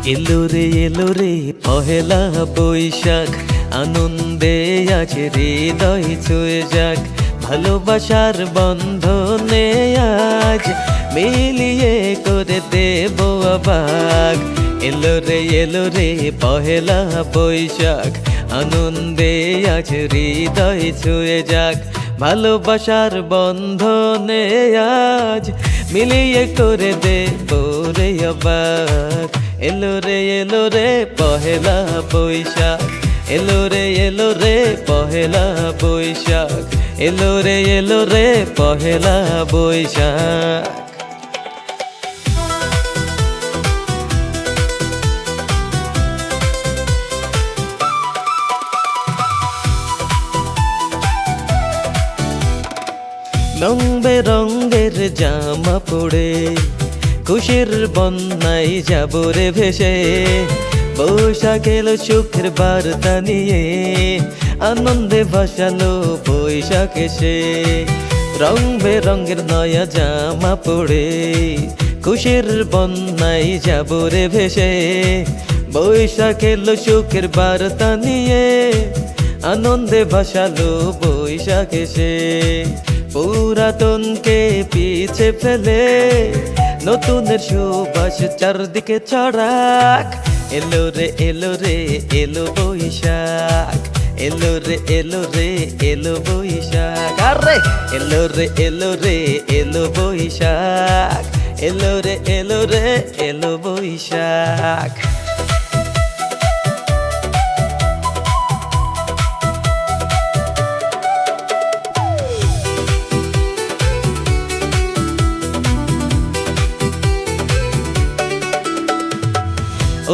এলো রে পহেলা বৈশাখ, আনন্দে আজ হৃদয় ছুঁয়ে যাক। ভালোবাসার বন্ধনে আজ মিলিয়ে করে দেব অবাক। এলো রে পহেলা বৈশাখ, আনন্দে আজ হৃদয় ছুঁয়ে যাক। ভালোবাসার বন্ধনে আজ মিলিয়ে করে দেব রে অবাক। এলো রে পহেলা বৈশাখ, এলো রে পহেলা বৈশাখ, এলো রে পহেলা বৈশাখ। রং বেরঙের জামা পড়ে খুশির বন্যায় যাব রে ভেসে। বৈশাখ এলো সুখের বার্তা নিয়ে, আনন্দে ভাসালো বৈশাখ এসে। রং বেরঙের নয়া জামা পড়ে খুশির বন্যায় যাব রে ভেসে। বৈশাখ এলো সুখের বার্তা নিয়ে, আনন্দে ভাসালো বৈশাখ এসে। পুরাতনকে পিছে ফেলে নতুনের সুবাস চারদিকে ছড়াক। এলো রে এলো বৈশাখ, এলো রে এলো বৈশাখ। আরে এলো রে এলো বৈশাখ, এলো রে এলো বৈশাখ।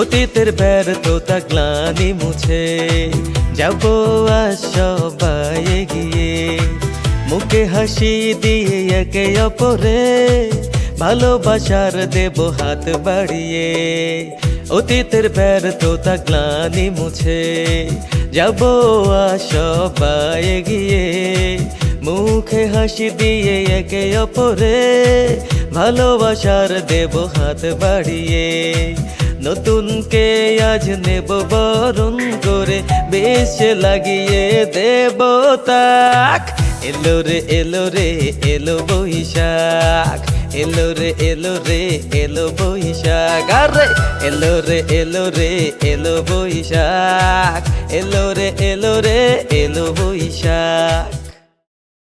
অতীতের ব্যর্থতা গ্লানি মুছে যাব আজ সবাই এগিয়ে। মুখে হাসি দিয়ে একে অপরে ভালোবাসার দেব হাত বাড়িয়ে। অতীতের ব্যর্থতা গ্লানি মুছে যাব আজ সবাই এগিয়ে। মুখে হাসি দিয়ে একে অপরে ভালোবাসার দেব হাত বাড়িয়ে। নতুনকে আজ নেব বরণ করে, বেশ লাগিয়ে দেব তাক। এলো রে এলো বৈশাখ, এলো রে এলো বৈশাখ। আরে এলো রে এলো বৈশাখ, এলো রে এলো বৈশাখ।